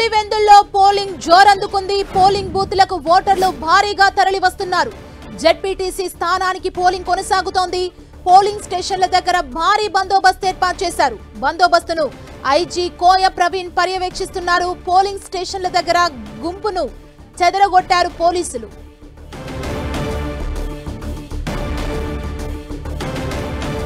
పులివెందుల్లో polling జోరందుకుంది. Polling బూత్లకు ఓటర్లు భారీగా తరలి వస్తున్నారు. జెడ్పీటీసీ స్థానానికి పోలింగ్ కొనసాగుతోంది. పోలింగ్ స్టేషన్ల దగ్గర భారీ బందోబస్తు ఏర్పాటు చేశారు. బందోబస్తును ఐజీ కోయ ప్రవీణ్ పర్యవేక్షిస్తున్నారు. పోలింగ్ స్టేషన్ల దగ్గర గుంపును చెదరగొట్టారు పోలీసులు.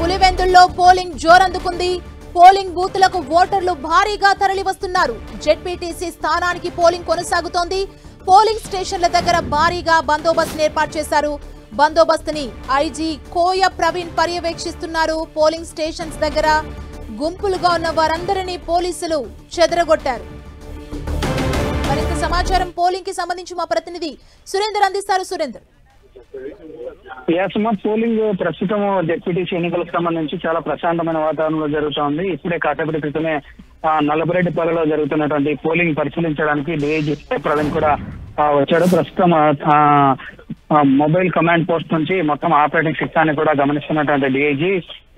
పులివెందుల్లో పోలింగ్ జోరందుకుంది. పోలింగ్ బూత్లకు ఓటర్లు భారీగా తరలి వస్తున్నారు. జెడ్పీటీసీ స్థానానికి పోలింగ్ కొనసాగుతోంది. పోలింగ్ స్టేషన్ల దగ్గర భారీగా బందోబస్తు ఏర్పాటు చేశారు. బందోబస్తుని ఐజీ కోయ ప్రవీణ్ పర్యవేక్షిస్తున్నారు. పోలింగ్ స్టేషన్స్ దగ్గర గుంపులుగా ఉన్న వారందరినీ పోలీసులు చెదరగొట్టారు. మరింత సమాచారం పోలింగ్ కి సంబంధించి మా ప్రతినిధి సురేందర్ అందిస్తారు. సురేందర్, పోలింగ్ ప్రస్తుతం జెడ్పీటీసీ ఎన్నికలకు సంబంధించి చాలా ప్రశాంతమైన వాతావరణంలో జరుగుతోంది. ఇప్పుడే కాసేపటి క్రితమే నల్లబరెడ్డిపల్లిలో జరుగుతున్నటువంటి పోలింగ్ పరిశీలించడానికి డిఐజీ ప్రవీణ్ కూడా వచ్చాడు. ప్రస్తుతం మొబైల్ కమాండ్ పోస్ట్ నుంచి మొత్తం ఆపరేటింగ్ సిస్టాన్ని కూడా గమనిస్తున్నటువంటి డిఐజీ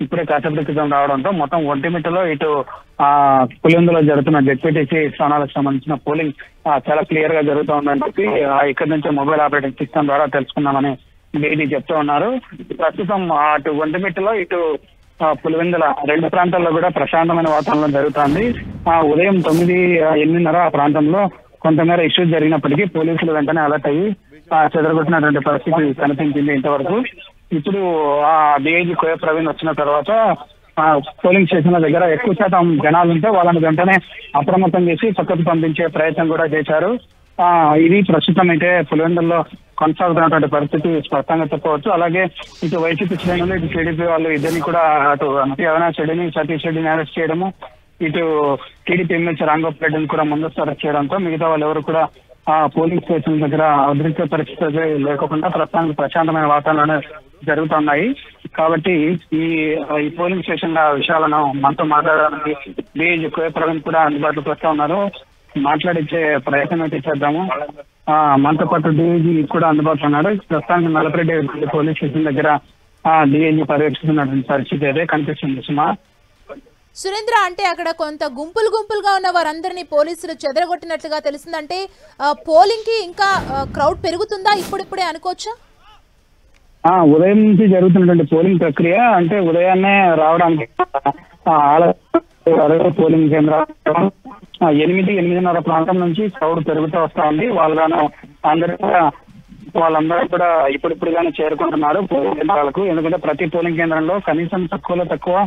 ఇప్పుడే కాసేపటి క్రితం రావడంతో మొత్తం ఒంటిమిట్టలో ఇటు పులివెందులో జరుగుతున్న జెడ్పీటీసీ స్థానాలకు సంబంధించిన పోలింగ్ చాలా క్లియర్ గా జరుగుతోందని చెప్పి ఇక్కడి నుంచి మొబైల్ ఆపరేటింగ్ సిస్టమ్ ద్వారా తెలుసుకున్నామని డిఐజీ చెప్తూ ఉన్నారు. ప్రస్తుతం అటు ఒంటిమిట్టలో ఇటు పులివెందుల రెండు ప్రాంతాల్లో కూడా ప్రశాంతమైన వాతావరణం జరుగుతోంది. ఉదయం 9-8:30 ఆ ప్రాంతంలో కొంతమేర ఇష్యూస్ జరిగినప్పటికీ పోలీసులు వెంటనే అలర్ట్ అయ్యి చెదరగొట్టినటువంటి పరిస్థితి కనిపించింది ఇంతవరకు. ఇప్పుడు డిఐజీ కోయ ప్రవీణ్ వచ్చిన తర్వాత పోలింగ్ స్టేషన్ల దగ్గర ఎక్కువ శాతం జనాలు ఉంటే వాళ్ళని వెంటనే అప్రమత్తం చేసి పక్కకు పంపించే ప్రయత్నం కూడా చేశారు. ఇది ప్రస్తుతం అయితే పులివెందుల్లో కొనసాగుతున్నటువంటి పరిస్థితి స్పష్టంగా చెప్పవచ్చు. అలాగే ఇటు వైసీపీ శ్రేణులు ఇటు టీడీపీ వాళ్ళు ఇద్దరిని కూడా అటు ఎంపీ అవినాష్ రెడ్డిని సతీష్ రెడ్డిని అరెస్ట్ చేయడము, ఇటు టీడీపీ ఎమ్మెల్సీ రాంగోపాల్ రెడ్డిని కూడా ముందస్తు అరెస్ట్ చేయడంతో మిగతా వాళ్ళు ఎవరు కూడా పోలింగ్ స్టేషన్ దగ్గర ఉద్రిక్త పరిస్థితులు లేకుండా ప్రస్తుతానికి ప్రశాంతమైన వాతావరణం జరుగుతున్నాయి. కాబట్టి ఈ పోలింగ్ స్టేషన్ల విషయాలను మనతో మాట్లాడడానికి డిఐజీ కోయ ప్రవీణ్ కూడా అందుబాటులోకి వస్తూ ఉన్నారు. మాట్లాడించే ప్రయత్నం అయితే చేద్దాము. మనతో పాటు డిఐజీ కూడా అందుబాటులో ఉన్నాడు. ప్రస్తుతానికి నల్లపరెడ్డి పోలీస్ స్టేషన్ దగ్గర డిఐజీ పర్యవేక్షిస్తున్నటువంటి పరిస్థితి అయితే కనిపిస్తుంది. సుమా, సురేంద్ర, అంటే అక్కడ కొంత గుంపులుగా ఉన్న వారందరినీ పోలీసులు చెదరగొట్టినట్లుగా తెలిసిందంటే పోలింగ్ కి ఇంకా క్రౌడ్ పెరుగుతుందా ఇప్పుడిప్పుడే అనుకోవచ్చా? ఉదయం నుంచి జరుగుతున్నటువంటి పోలింగ్ ప్రక్రియ అంటే ఉదయాన్నే రావడానికి పోలింగ్ కేంద్రాలు 8-8:30 ప్రాంతం నుంచి క్రౌడ్ పెరుగుతూ వస్తా ఉంది. వాళ్ళందరూ కూడా ఇప్పుడిప్పుడుగానే చేరుకుంటున్నారు పోలింగ్ కేంద్రాలకు. ఎందుకంటే ప్రతి పోలింగ్ కేంద్రంలో కనీసం తక్కువలో తక్కువ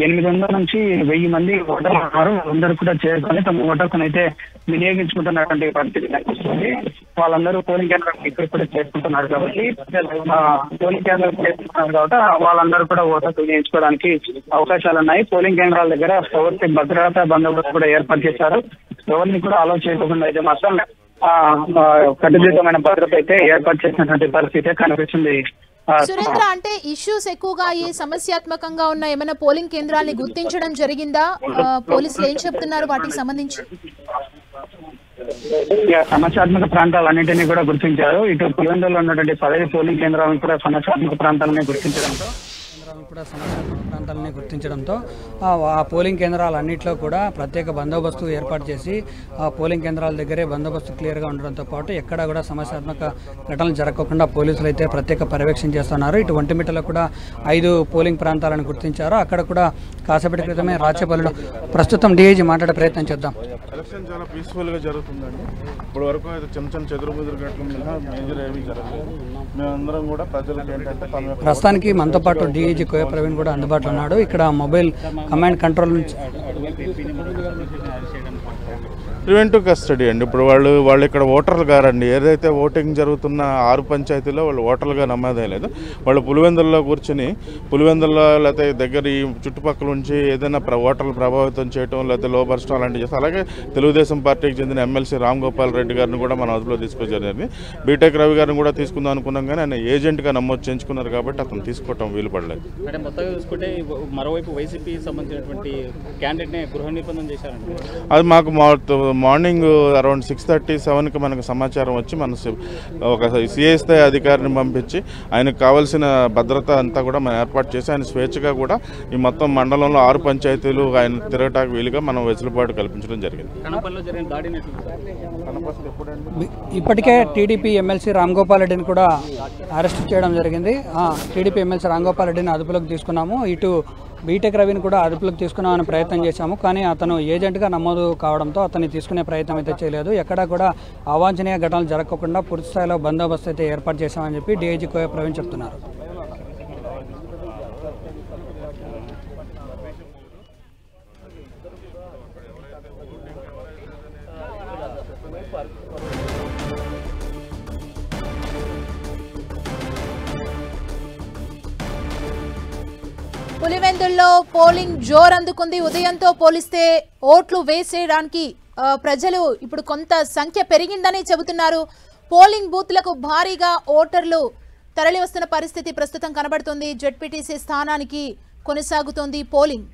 800 నుంచి 1000 మంది ఓటర్లు ఉన్నారు. వాళ్ళందరూ కూడా చేరుకొని తమ ఓటర్లను అయితే వినియోగించుకుంటున్నటువంటి పరిస్థితి కనిపిస్తుంది. వాళ్ళందరూ పోలింగ్ కేంద్రాలకు ఇప్పుడిప్పుడే చేరుకుంటున్నారు కాబట్టి పోలింగ్ కేంద్రాలు చేరుకుంటున్నారు కాబట్టి వాళ్ళందరూ కూడా ఓటర్ వినియోగించుకోవడానికి అవకాశాలు ఉన్నాయి. పోలింగ్ కేంద్రాల దగ్గర పూర్తి భద్రతా బందోబస్తు కూడా ఏర్పాటు చేశారు. ఎవరిని కూడా అలో చేయకుండా అయితే మాత్రం కట్టుదిట్టమైన భద్రత అయితే ఏర్పాటు చేసినటువంటి పరిస్థితి కనిపిస్తుంది. సురేంద్ర, అంటే ఇష్యూస్ ఎక్కువగా ఈ సమస్యాత్మకంగా ఉన్న ఏమైనా పోలింగ్ కేంద్రాన్ని గుర్తించడం జరిగిందా? పోలీసులు ఏం చెప్తున్నారు వాటికి సంబంధించి? సమస్యాత్మక ప్రాంతాలన్నింటినీ కూడా గుర్తించారు. ఇటు పులివెందులో ఉన్నటువంటి 10 పోలింగ్ కేంద్రాలను కూడా సమస్యాత్మక ప్రాంతాలని గుర్తించడంతో ఆ పోలింగ్ కేంద్రాలన్నింటిలో కూడా ప్రత్యేక బందోబస్తు ఏర్పాటు చేసి ఆ పోలింగ్ కేంద్రాల దగ్గరే బందోబస్తు క్లియర్గా ఉండడంతో పాటు ఎక్కడ కూడా సమస్యాత్మక ఘటనలు జరగకుండా పోలీసులు అయితే ప్రత్యేక పర్యవేక్షణ చేస్తున్నారు. ఇటు ఒంటిమిట్టలో కూడా 5 పోలింగ్ ప్రాంతాలను గుర్తించారు. అక్కడ కూడా కాసేపటి క్రితమే రాచపల్లిలో ప్రస్తుతం డిఐజీ మాట్లాడే ప్రయత్నం చేద్దాం. ఎలక్షన్ చాలా పీస్ఫుల్గా జరుగుతుందండి. ఇప్పుడు వరకు అయితే చిన్న చెదురుబుదురు ఘటనలు మినహా మేజర్ ఏమీ జరగలేదు. మేమందరం కూడా ప్రజలకు ఏంటంటే ప్రస్తుతానికి మనతో పాటు డిఐజీ కోయ ప్రవీణ్ కూడా అందుబాటులో ఉన్నాడు. ఇక్కడ మొబైల్ కమాండ్ కంట్రోల్ నుంచి ప్రివెంటివ్ కస్టడీ అండి. ఇప్పుడు వాళ్ళు ఇక్కడ ఓటర్లు గారండి. ఏదైతే ఓటింగ్ జరుగుతున్న 6 పంచాయతీలో వాళ్ళు ఓటర్లుగా నమోదయ్యలేదు. వాళ్ళు పులివెందుల్లో కూర్చొని పులివెందుల్లో లేకపోతే దగ్గర ఈ చుట్టుపక్కల నుంచి ఏదైనా ఓటర్లు ప్రభావితం చేయడం లేకపోతే లోపరచడం అలాంటివి చేస్తారు. అలాగే తెలుగుదేశం పార్టీకి చెందిన ఎమ్మెల్సీ రాంగోపాల్ రెడ్డి గారిని కూడా మన అదుపులో తీసుకొచ్చారు. బీటెక్ రవి గారిని కూడా తీసుకుందాం అనుకున్నాం కానీ ఆయన ఏజెంట్గా నమోదు చేయించుకున్నారు కాబట్టి అతను తీసుకోవటం వీలు పడలేదు. అంటే మొత్తంగా చూసుకుంటే మరోవైపు వైసీపీ సంబంధించినటువంటి క్యాండిడేట్ని గృహ నిర్బంధం చేశారండి. అది మాకు మార్నింగ్ అరౌండ్ 6:37కి మనకు సమాచారం వచ్చి మన ఒక సిఐ స్థాయి అధికారిని పంపించి ఆయనకు కావాల్సిన భద్రత అంతా కూడా మనం ఏర్పాటు చేసి ఆయన స్వేచ్ఛగా కూడా ఈ మొత్తం మండలంలో 6 పంచాయతీలు ఆయన తిరగటానికి వీలుగా మనం వెసులుబాటు కల్పించడం జరిగింది. ఇప్పటికే టీడీపీ ఎమ్మెల్సీ రామ్ గోపాల్ రెడ్డిని కూడా అరెస్ట్ చేయడం జరిగింది. టీడీపీ ఎమ్మెల్సీ రామ్ గోపాల్ రెడ్డిని అదుపులోకి తీసుకున్నాము. ఇటు బీటెక్ రవిని కూడా అదుపులోకి తీసుకున్నామని ప్రయత్నం చేశాము. కానీ అతను ఏజెంట్గా నమోదు కావడంతో అతన్ని తీసుకునే ప్రయత్నం అయితే చేయలేదు. ఎక్కడా కూడా అవాంఛనీయ ఘటనలు జరగకుండా పూర్తి స్థాయిలో బందోబస్తు అయితే ఏర్పాటు చేశామని చెప్పి డీఐజీ కోయ ప్రవీణ్ చెప్తున్నారు. పులివెందుల్లో పోలింగ్ జోరందుకుంది. ఉదయంతో పోలిస్తే ఓట్లు వేసేయడానికి ప్రజలు ఇప్పుడు కొంత సంఖ్య పెరిగిందని చెబుతున్నారు. పోలింగ్ బూత్లకు భారీగా ఓటర్లు తరలి వస్తున్న పరిస్థితి ప్రస్తుతం కనబడుతుంది. జెడ్పీటీసీ స్థానానికి కొనసాగుతోంది పోలింగ్.